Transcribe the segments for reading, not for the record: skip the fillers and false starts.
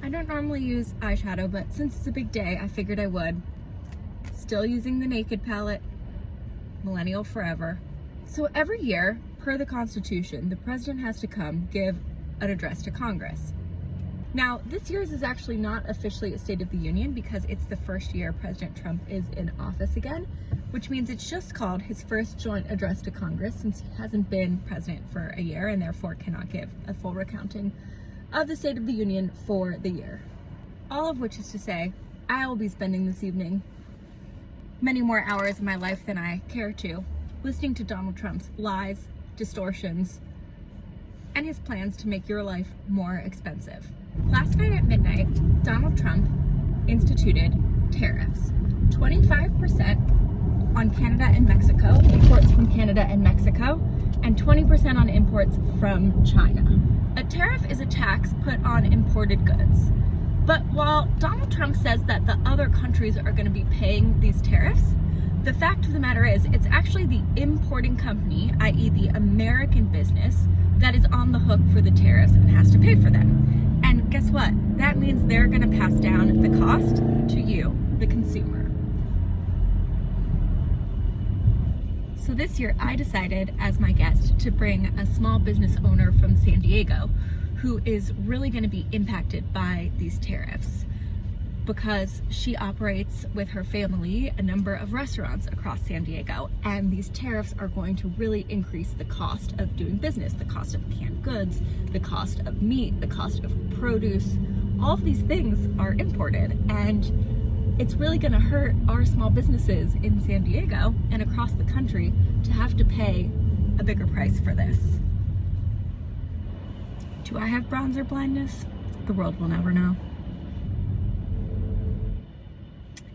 I don't normally use eyeshadow, but since it's a big day, I figured I would. Still using the Naked palette, millennial forever. So every year, per the Constitution, the president has to come give an address to Congress. Now, this year's is actually not officially a State of the Union because it's the first year President Trump is in office again, which means it's just called his first joint address to Congress since he hasn't been president for a year and therefore cannot give a full recounting of the State of the Union for the year. All of which is to say, I will be spending this evening many more hours of my life than I care to, listening to Donald Trump's lies, distortions, and his plans to make your life more expensive. Last night at midnight, Donald Trump instituted tariffs. 25% on Canada and Mexico, imports from Canada and Mexico, and 20% on imports from China. A tariff is a tax put on imported goods. But while Donald Trump says that the other countries are going to be paying these tariffs, the fact of the matter is it's actually the importing company, i.e. the American business, that is on the hook for the tariffs and has to pay for them. And guess what? That means they're going to pass down the cost to you, the consumer. So this year I decided as my guest to bring a small business owner from San Diego who is really going to be impacted by these tariffs because she operates with her family a number of restaurants across San Diego, and these tariffs are going to really increase the cost of doing business, the cost of canned goods, the cost of meat, the cost of produce. All of these things are imported, and it's really going to hurt our small businesses in San Diego and across the country to have to pay a bigger price for this. Do I have bronzer blindness? The world will never know.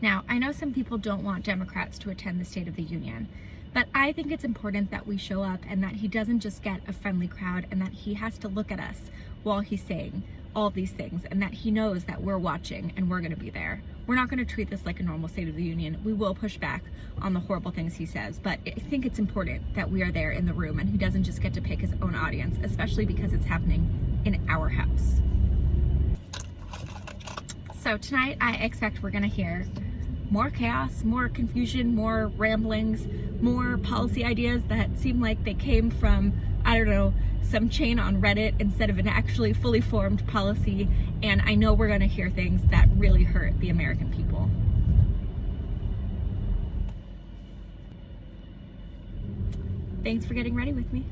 Now, I know some people don't want Democrats to attend the State of the Union, but I think it's important that we show up and that he doesn't just get a friendly crowd and that he has to look at us while he's saying all these things and that he knows that we're watching and we're going to be there. We're not going to treat this like a normal State of the Union. We will push back on the horrible things he says, but I think it's important that we are there in the room and he doesn't just get to pick his own audience, especially because it's happening in our house. So tonight I expect we're going to hear more chaos, more confusion, more ramblings, more policy ideas that seem like they came from, I don't know, some chain on Reddit instead of an actually fully formed policy. And I know we're going to hear things that really hurt the American people. Thanks for getting ready with me.